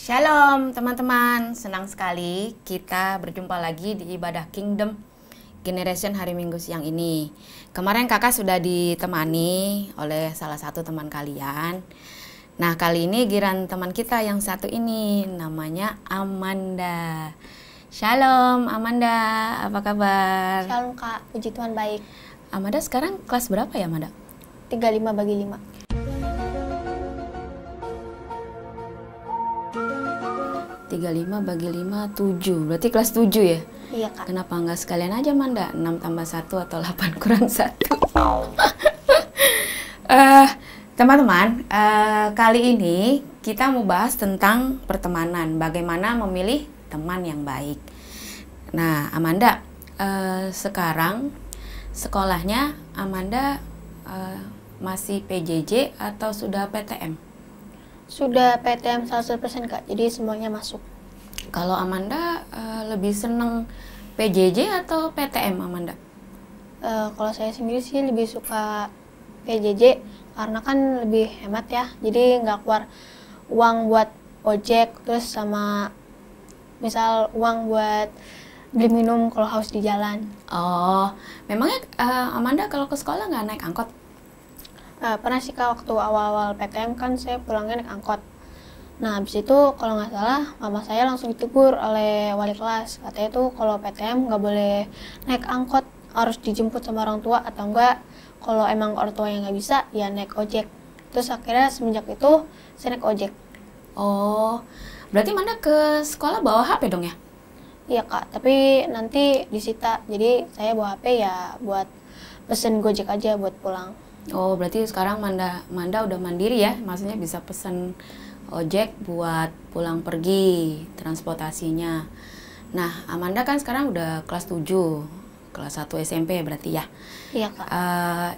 Shalom teman-teman, senang sekali kita berjumpa lagi di Ibadah Kingdom Generation hari Minggu siang ini. Kemarin kakak sudah ditemani oleh salah satu teman kalian. Nah, kali ini giran teman kita yang satu ini, namanya Amanda. Shalom Amanda, apa kabar? Shalom Kak, puji Tuhan baik. Amanda sekarang kelas berapa ya Amanda? 35/5. 35/5, 7. Berarti kelas 7 ya? Iya Kak. Kenapa nggak sekalian aja Manda? 6 tambah 1 atau 8 kurang 1? Teman-teman, kali ini kita mau bahas tentang pertemanan. Bagaimana memilih teman yang baik. Nah, Amanda, sekarang sekolahnya Amanda masih PJJ atau sudah PTM? Sudah PTM 100% Kak, jadi semuanya masuk. Kalau Amanda lebih seneng PJJ atau PTM Amanda? Kalau saya sendiri sih lebih suka PJJ karena kan lebih hemat ya. Jadi nggak keluar uang buat ojek, terus sama misal uang buat beli minum kalau haus di jalan. Oh, memangnya Amanda kalau ke sekolah nggak naik angkot? Pernah sih Kak, waktu awal-awal PTM kan saya pulangnya naik angkot. Nah, habis itu kalau nggak salah, mama saya langsung ditegur oleh wali kelas. Katanya tuh kalau PTM nggak boleh naik angkot, harus dijemput sama orang tua, atau enggak kalau emang orang tua yang nggak bisa, ya naik ojek. Terus akhirnya semenjak itu saya naik ojek. Oh, berarti Amanda ke sekolah bawa HP dong ya? Iya Kak, tapi nanti disita. Jadi saya bawa HP ya buat pesen Gojek aja buat pulang. Oh, berarti sekarang Manda udah mandiri ya? Maksudnya bisa pesen ojek buat pulang pergi, transportasinya. Nah, Amanda kan sekarang udah kelas 7, kelas 1 SMP berarti ya? Iya Kak.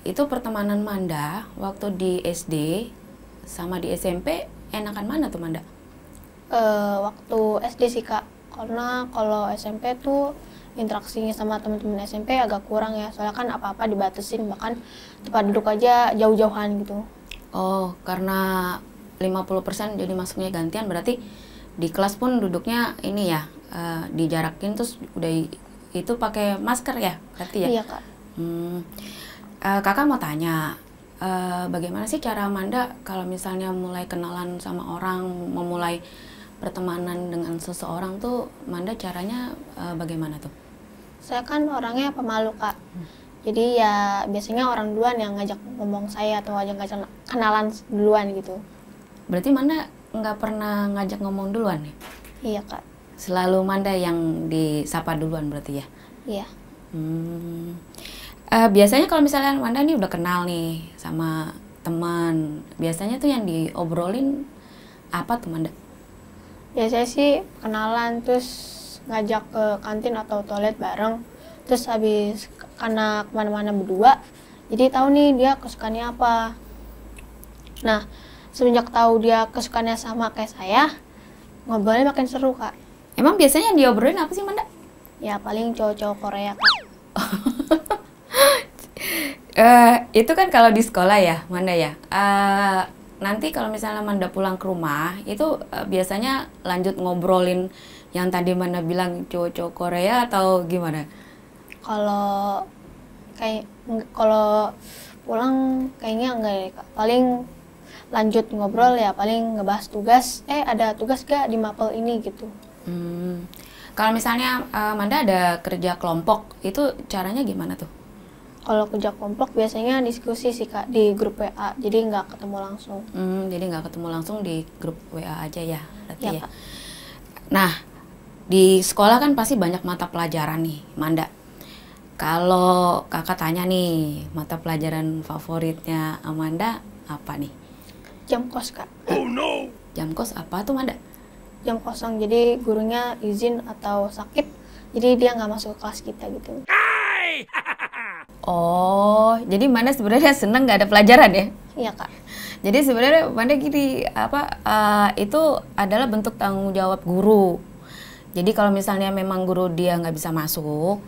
Itu pertemanan Manda waktu di SD sama di SMP enakan mana tuh Manda? Waktu SD sih Kak, karena kalau SMP tuh interaksinya sama teman-teman SMP agak kurang ya, soalnya kan apa-apa dibatasin, bahkan tempat duduk aja jauh-jauhan gitu. Oh, karena 50% jadi masuknya gantian, berarti di kelas pun duduknya ini ya, dijarakin, terus udah itu pakai masker ya, berarti ya? Iya Kak. Kakak mau tanya, bagaimana sih cara Amanda kalau misalnya mulai kenalan sama orang, memulai pertemanan dengan seseorang tuh, Amanda caranya bagaimana tuh? Saya kan orangnya pemalu Kak, jadi ya biasanya orang duluan yang ngajak ngomong saya atau ngajak kenalan duluan gitu. Berarti Amanda nggak pernah ngajak ngomong duluan nih? Iya Kak. Selalu Amanda yang disapa duluan berarti ya? Iya. Biasanya kalau misalnya Amanda nih udah kenal nih sama teman, biasanya tuh yang diobrolin apa tuh Amanda? Biasanya sih kenalan, terus ngajak ke kantin atau toilet bareng, terus habis karena kemana-mana berdua, jadi tahu nih dia kesukaannya apa. Nah, semenjak tahu dia kesukaannya sama kayak saya, ngobrolnya makin seru Kak. Emang biasanya yang diobrolin apa sih Amanda? Ya paling cowok-cowok Korea Kak. Itu kan kalau di sekolah ya, Amanda ya. Nanti kalau misalnya Amanda pulang ke rumah, itu biasanya lanjut ngobrolin yang tadi Amanda bilang cowok-cowok Korea atau gimana? Kalau pulang kayaknya enggak deh Kak. Paling lanjut ngobrol ya, paling ngebahas tugas. Ada tugas gak di mapel ini gitu. Kalau misalnya Amanda ada kerja kelompok, itu caranya gimana tuh? Kalau kerja kelompok biasanya diskusi sih Kak di grup WA, jadi nggak ketemu langsung. Jadi nggak ketemu langsung di grup WA aja ya, berarti ya. Kak. Nah, di sekolah kan pasti banyak mata pelajaran nih, Amanda. Kalau kakak tanya nih, mata pelajaran favoritnya Amanda apa nih? Jam kos Kak. Oh no! Jam kos apa tuh Amanda? Jam kosong, jadi gurunya izin atau sakit, jadi dia nggak masuk ke kelas kita gitu. Oh, jadi Amanda sebenarnya seneng nggak ada pelajaran ya? Iya Kak. Jadi sebenarnya Amanda gini, itu adalah bentuk tanggung jawab guru. Jadi kalau misalnya memang guru dia nggak bisa masuk,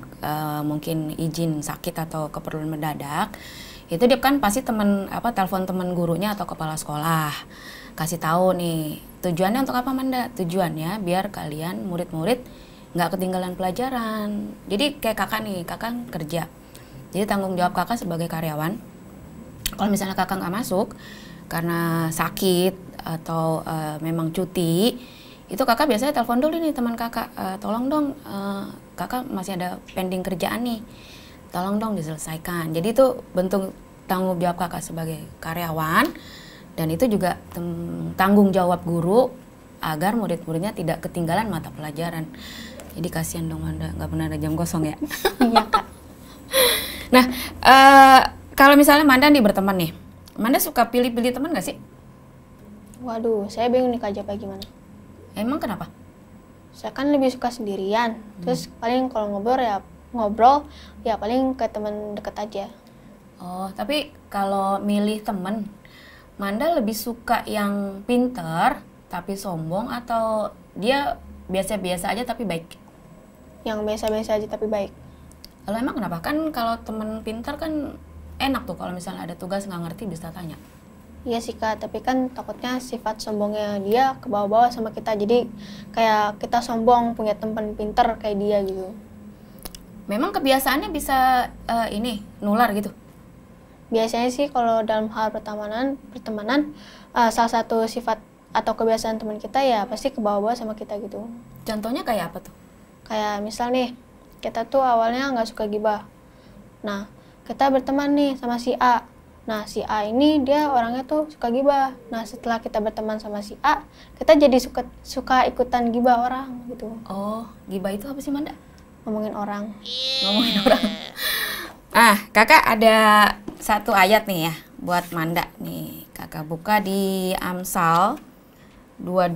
mungkin izin sakit atau keperluan mendadak, itu dia kan pasti telepon teman gurunya atau kepala sekolah. kasih tahu nih tujuannya untuk apa Manda? Tujuannya biar kalian murid-murid nggak ketinggalan pelajaran. Jadi kayak kakak nih, kakak kerja. Jadi tanggung jawab kakak sebagai karyawan. Kalau misalnya kakak nggak masuk karena sakit atau memang cuti, itu kakak biasanya telepon dulu nih teman kakak, tolong dong kakak masih ada pending kerjaan nih, tolong dong diselesaikan. Jadi itu bentuk tanggung jawab kakak sebagai karyawan, dan itu juga tanggung jawab guru agar murid-muridnya tidak ketinggalan mata pelajaran. Jadi kasihan dong Manda, nggak pernah ada jam kosong ya. Iya kak. Nah, kalau misalnya Manda nih berteman nih, Manda suka pilih-pilih teman nggak sih? Waduh, saya bingung nih kak jawabnya gimana. Emang kenapa? Saya kan lebih suka sendirian. Terus paling kalau ngobrol ya paling ke teman deket aja. Oh, tapi kalau milih temen, Manda lebih suka yang pinter tapi sombong atau dia biasa-biasa aja tapi baik? Yang biasa-biasa aja tapi baik. Kalau emang kenapa? Kan kalau temen pinter kan enak tuh kalau misalnya ada tugas nggak ngerti bisa tanya. Iya sih kak, tapi kan takutnya sifat sombongnya dia ke bawah-bawah sama kita. Jadi kayak kita sombong punya teman pinter kayak dia gitu. Memang kebiasaannya bisa nular gitu? Biasanya sih kalau dalam hal pertemanan salah satu sifat atau kebiasaan teman kita ya pasti ke bawah-bawah sama kita gitu. Contohnya kayak apa tuh? Kayak misal nih, kita tuh awalnya nggak suka gibah. Nah, kita berteman nih sama si A. Nah, si A ini dia orangnya tuh suka gibah. Nah, setelah kita berteman sama si A, kita jadi suka ikutan gibah orang gitu. Oh, gibah itu apa sih Manda? Ngomongin orang. Ngomongin orang. Kakak ada satu ayat nih ya buat Manda nih. Kakak buka di Amsal 22,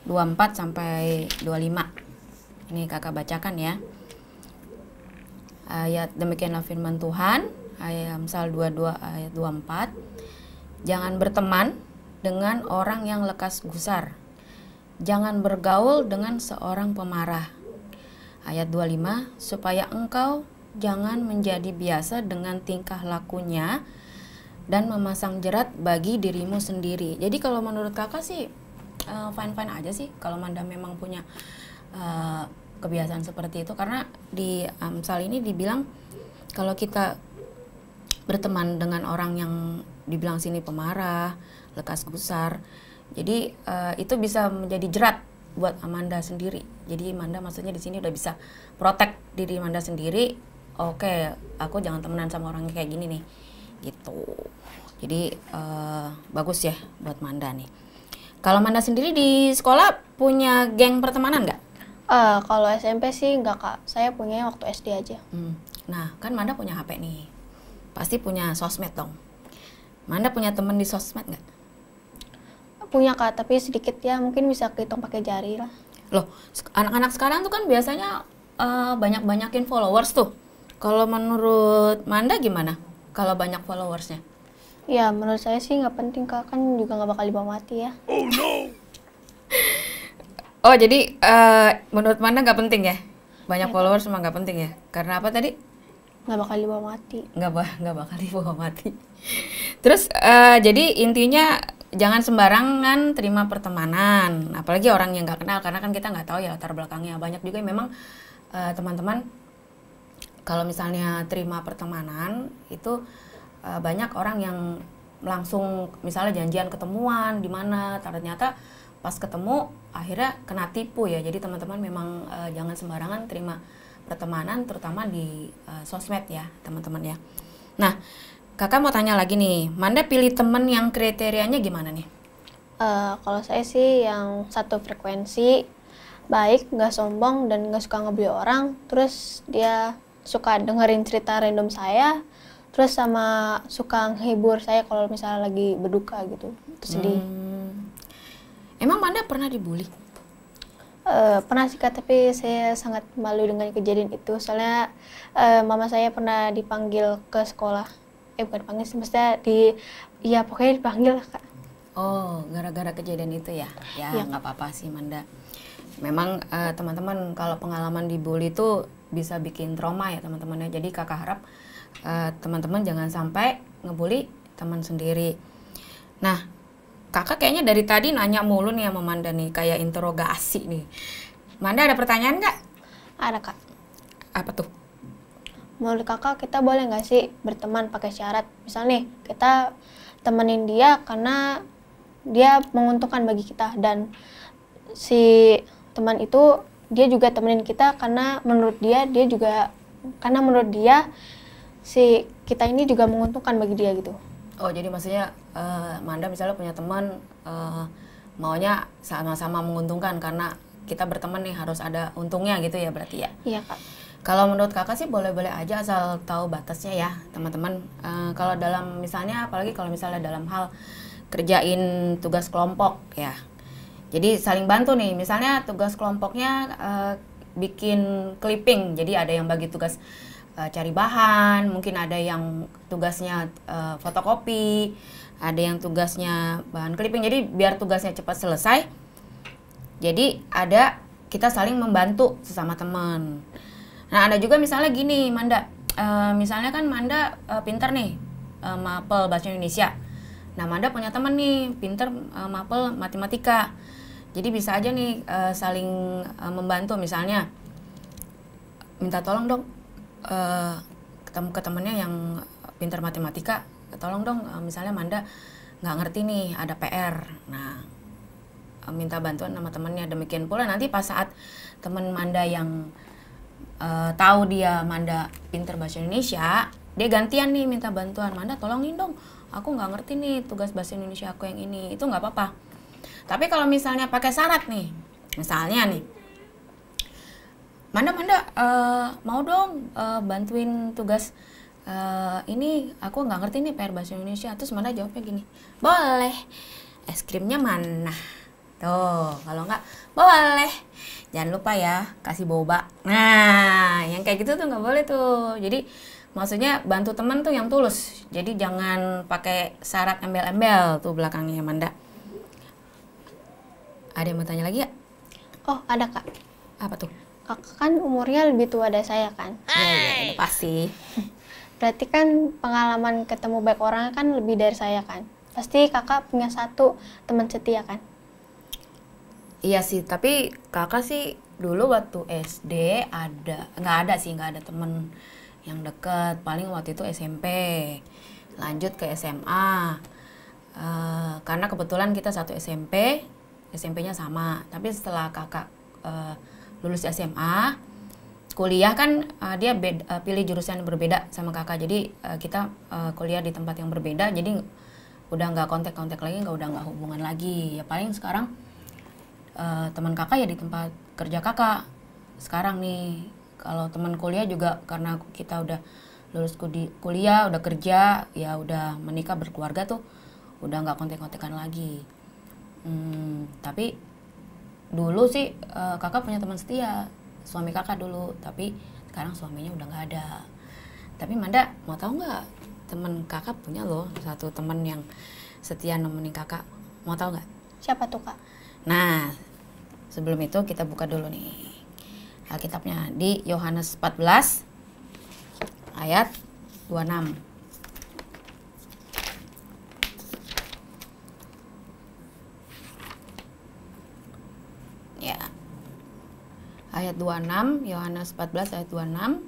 24 sampai 25. Ini kakak bacakan ya. Ayat demikianlah firman Tuhan, ayat Amsal 22 ayat 24. Jangan berteman dengan orang yang lekas gusar. Jangan bergaul dengan seorang pemarah. Ayat 25, supaya engkau jangan menjadi biasa dengan tingkah lakunya dan memasang jerat bagi dirimu sendiri. Jadi kalau menurut kakak sih fine-fine aja sih kalau Manda memang punya kebiasaan seperti itu, karena di Amsal ini dibilang kalau kita berteman dengan orang yang dibilang sini pemarah, lekas gusar, jadi itu bisa menjadi jerat buat Amanda sendiri. Jadi Manda maksudnya di sini udah bisa protect diri Manda sendiri. Oke, aku jangan temenan sama orang kayak gini nih, gitu. Jadi bagus ya buat Manda nih. Kalau Manda sendiri di sekolah punya geng pertemanan nggak? Kalau SMP sih nggak kak, saya punya waktu SD aja. Nah, kan Manda punya HP nih, pasti punya sosmed dong. Manda punya temen di sosmed nggak? Punya kak, tapi sedikit ya, mungkin bisa kehitung pakai jari lah. Loh, anak-anak sekarang tuh kan biasanya banyak-banyakin followers tuh. Kalau menurut Manda gimana kalau banyak followersnya? Ya, menurut saya sih nggak penting kak, kan juga nggak bakal dibawa mati ya. Oh no! Oh, jadi menurut Manda nggak penting ya? Banyak followers emang nggak penting ya? Karena apa tadi? Nggak bakal dibawa mati. Nggak bakal dibawa mati. Terus jadi intinya jangan sembarangan terima pertemanan, apalagi orang yang nggak kenal, karena kan kita nggak tahu ya latar belakangnya. Banyak juga yang memang teman-teman kalau misalnya terima pertemanan itu banyak orang yang langsung misalnya janjian ketemuan di mana, ternyata pas ketemu akhirnya kena tipu ya. Jadi teman-teman memang jangan sembarangan terima pertemanan, terutama di sosmed ya teman-teman ya. Nah, kakak mau tanya lagi nih, Manda pilih temen yang kriterianya gimana nih? Kalau saya sih yang satu frekuensi, baik, nggak sombong dan nggak suka ngebully orang, terus dia suka dengerin cerita random saya, terus sama suka nghibur saya kalau misalnya lagi berduka gitu, itu sedih. Emang Manda pernah dibully? Pernah sih kak, tapi saya sangat malu dengan kejadian itu, soalnya mama saya pernah dipanggil ke sekolah. Bukan dipanggil sih, maksudnya pokoknya dipanggil lah kak. Oh, gara-gara kejadian itu ya? Ya, nggak apa-apa sih Manda. Memang teman-teman kalau pengalaman dibully itu bisa bikin trauma ya teman-teman ya. Jadi kakak harap teman-teman jangan sampai ngebully teman sendiri. Nah, Kakak kayaknya dari tadi nanya mulu nih sama Manda nih, kayak interogasi nih. Manda ada pertanyaan nggak? Ada kak. Apa tuh? Menurut kakak kita boleh nggak sih berteman pakai syarat? Misal nih kita temenin dia karena dia menguntungkan bagi kita, dan si teman itu dia juga temenin kita karena menurut dia si kita ini juga menguntungkan bagi dia gitu. Oh, jadi maksudnya Manda misalnya punya teman maunya sama-sama menguntungkan karena kita berteman nih harus ada untungnya gitu ya berarti ya? Iya kak. Kalau menurut kakak sih boleh-boleh aja asal tahu batasnya ya teman-teman. Kalau dalam misalnya, apalagi kalau misalnya dalam hal kerjain tugas kelompok ya. Jadi saling bantu nih, misalnya tugas kelompoknya bikin clipping, jadi ada yang bagi tugas cari bahan, mungkin ada yang tugasnya fotokopi, ada yang tugasnya bahan clipping. Jadi biar tugasnya cepat selesai, jadi ada kita saling membantu sesama teman. Nah ada juga misalnya gini Manda, misalnya kan Manda pinter nih mapel bahasa Indonesia. Nah Manda punya teman nih pinter mapel matematika. Jadi bisa aja nih saling membantu, misalnya minta tolong dong ke temennya yang pintar matematika, tolong dong misalnya Manda nggak ngerti nih ada PR, nah minta bantuan sama temennya. Demikian pula nanti pas saat temen Manda yang tahu dia Manda pintar bahasa Indonesia, dia gantian nih minta bantuan, Manda tolongin dong, aku nggak ngerti nih tugas bahasa Indonesia aku yang ini, itu nggak apa-apa. Tapi kalau misalnya pakai syarat nih, misalnya nih Manda mau dong bantuin tugas ini, aku nggak ngerti nih PR bahasa Indonesia. Terus Manda jawabnya gini, boleh, es krimnya mana? Tuh, kalau nggak, boleh, jangan lupa ya kasih boba. Nah, yang kayak gitu tuh nggak boleh tuh. Jadi maksudnya bantu teman tuh yang tulus. Jadi jangan pakai syarat embel-embel tuh belakangnya Manda. Ada yang mau tanya lagi ya? Oh ada kak. Apa tuh? Kakak kan umurnya lebih tua dari saya kan. Ya, pasti. Berarti kan pengalaman ketemu banyak orang kan lebih dari saya kan. Pasti kakak punya satu teman setia kan. Iya sih, tapi kakak sih dulu waktu SD nggak ada temen yang deket. Paling waktu itu SMP, lanjut ke SMA. Karena kebetulan kita satu SMP-nya sama. Tapi setelah kakak lulus SMA, kuliah kan dia pilih jurusan yang berbeda sama kakak. Jadi kita kuliah di tempat yang berbeda. Jadi udah nggak kontak-kontak lagi, udah nggak hubungan lagi. Ya paling sekarang teman kakak ya di tempat kerja kakak sekarang nih. Kalau teman kuliah juga karena kita udah lulus kuliah, udah kerja, ya udah menikah berkeluarga tuh udah nggak kontak-kontakan lagi. Tapi dulu sih kakak punya teman setia, suami kakak dulu, tapi sekarang suaminya udah nggak ada. Tapi Manda mau tahu nggak, teman kakak punya loh satu teman yang setia nemenin kakak. Mau tahu nggak? Siapa tuh kak? Nah, sebelum itu kita buka dulu nih Alkitabnya di Yohanes 14 ayat 26. Ya. Ayat 26, Yohanes 14 ayat 26.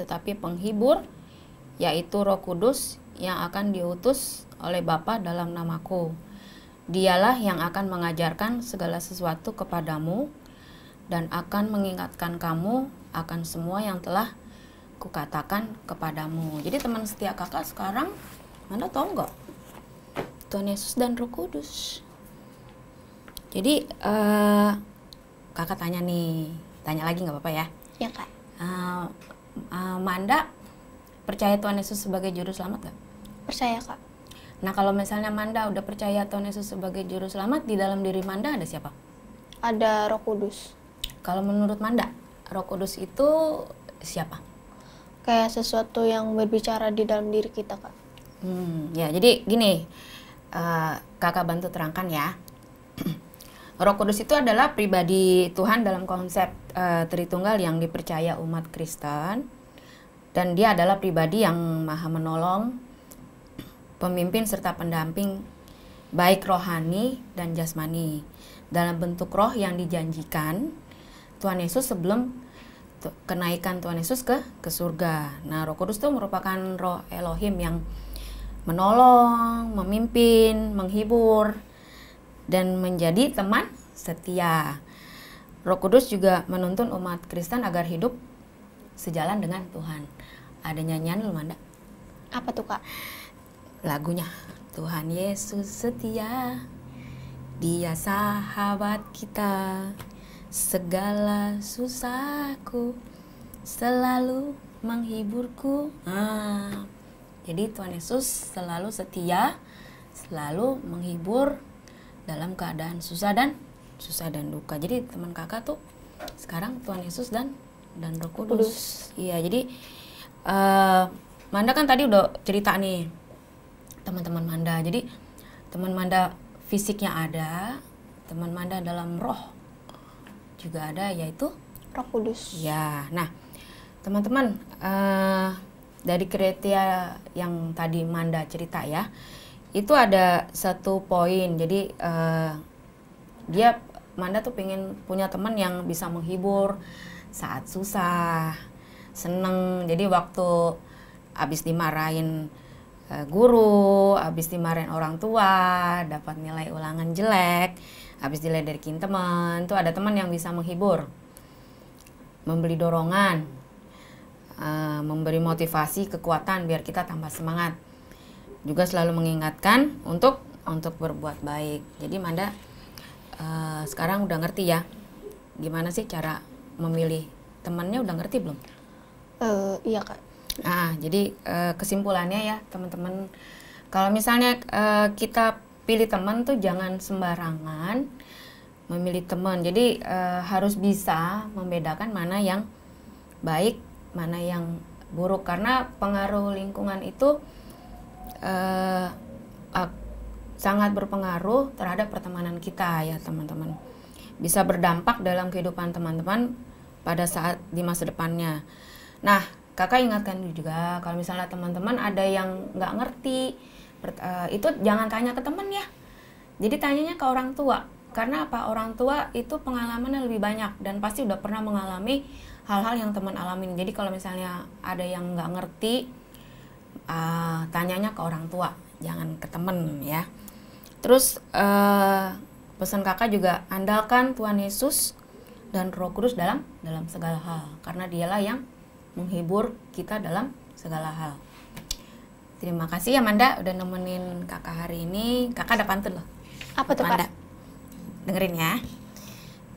Tetapi penghibur, yaitu Roh Kudus yang akan diutus oleh Bapa dalam namaku, Dialah yang akan mengajarkan segala sesuatu kepadamu dan akan mengingatkan kamu akan semua yang telah kukatakan kepadamu. Jadi teman setia kakak sekarang, Manda tahu nggak? Tuhan Yesus dan Roh Kudus. Jadi kakak tanya lagi nggak apa-apa ya? Ya kak. Manda percaya Tuhan Yesus sebagai juru selamat nggak? Percaya kak. Nah kalau misalnya Manda udah percaya Tuhan Yesus sebagai juru selamat, di dalam diri Manda ada siapa? Ada Roh Kudus. Kalau menurut Manda, Roh Kudus itu siapa? Kayak sesuatu yang berbicara di dalam diri kita kak. Ya jadi gini, kakak bantu terangkan ya. Roh Kudus itu adalah pribadi Tuhan dalam konsep Tritunggal yang dipercaya umat Kristen, dan dia adalah pribadi yang maha menolong, pemimpin serta pendamping baik rohani dan jasmani. Dalam bentuk roh yang dijanjikan Tuhan Yesus sebelum kenaikan Tuhan Yesus ke surga. Nah, Roh Kudus itu merupakan roh Elohim yang menolong, memimpin, menghibur, dan menjadi teman setia. Roh Kudus juga menuntun umat Kristen agar hidup sejalan dengan Tuhan. Ada nyanyian lu, Manda? Apa tuh, Kak? Lagunya, Tuhan Yesus setia, Dia sahabat kita, segala susahku selalu menghiburku. Jadi Tuhan Yesus selalu setia, selalu menghibur dalam keadaan susah dan duka. Jadi teman kakak tuh sekarang Tuhan Yesus dan Roh Kudus. Iya, jadi Manda kan tadi udah cerita nih teman-teman Manda. Jadi teman Manda fisiknya ada, teman Manda dalam roh juga ada, yaitu Roh Kudus. Ya, nah teman-teman, dari kriteria yang tadi Manda cerita ya, itu ada satu poin. Jadi Manda tuh pengen punya teman yang bisa menghibur saat susah, seneng. Jadi waktu abis dimarahin guru, abis dimarahin orang tua, dapat nilai ulangan jelek, habis diledekin teman, tuh ada teman yang bisa menghibur, memberi dorongan, memberi motivasi, kekuatan biar kita tambah semangat. Juga selalu mengingatkan untuk berbuat baik. Jadi Manda sekarang udah ngerti ya, gimana sih cara memilih temannya, udah ngerti belum? Iya, Kak. Jadi kesimpulannya ya teman-teman, kalau misalnya kita pilih teman tuh jangan sembarangan memilih teman. Jadi harus bisa membedakan mana yang baik, mana yang buruk, karena pengaruh lingkungan itu sangat berpengaruh terhadap pertemanan kita ya teman-teman. Bisa berdampak dalam kehidupan teman-teman pada saat di masa depannya. Nah, kakak ingatkan juga kalau misalnya teman-teman ada yang nggak ngerti, itu jangan tanya ke teman ya. Jadi tanyanya ke orang tua. Karena apa? Orang tua itu pengalamannya lebih banyak dan pasti udah pernah mengalami hal-hal yang teman alamin. Jadi kalau misalnya ada yang nggak ngerti, tanyanya ke orang tua, jangan ke teman ya. Terus pesan kakak juga, andalkan Tuhan Yesus dan Roh Kudus dalam segala hal, karena dialah yang menghibur kita dalam segala hal. Terima kasih ya Manda udah nemenin kakak hari ini. Kakak ada pantun loh. Apa tuh, Manda, Kak? dengerin ya.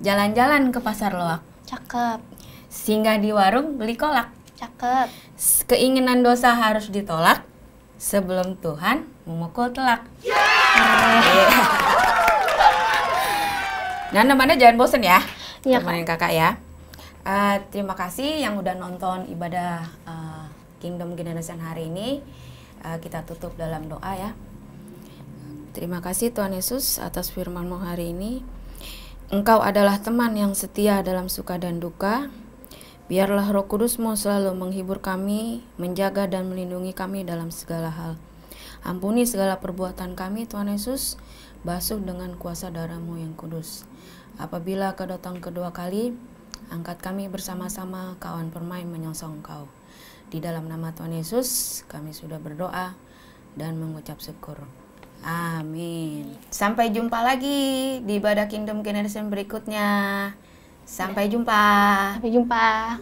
Jalan-jalan ke pasar loak, Cakep. singgah di warung beli kolak. Cakep. Keinginan dosa harus ditolak sebelum Tuhan memukul telak. Dan Manda jangan bosen ya, Iya, temenin kakak ya. Terima kasih yang udah nonton ibadah Kingdom Generation hari ini. Kita tutup dalam doa ya. Terima kasih Tuhan Yesus atas firman-Mu hari ini. Engkau adalah teman yang setia dalam suka dan duka. Biarlah Roh Kudus-Mu selalu menghibur kami, menjaga dan melindungi kami dalam segala hal. Ampuni segala perbuatan kami Tuhan Yesus, basuh dengan kuasa darah-Mu yang kudus. Apabila Kau datang kedua kali, angkat kami bersama-sama kawan permain menyongsong Kau. Di dalam nama Tuhan Yesus, kami sudah berdoa dan mengucap syukur. Amin. Sampai jumpa lagi di ibadah Kingdom Generation berikutnya. Sampai jumpa. Sampai jumpa.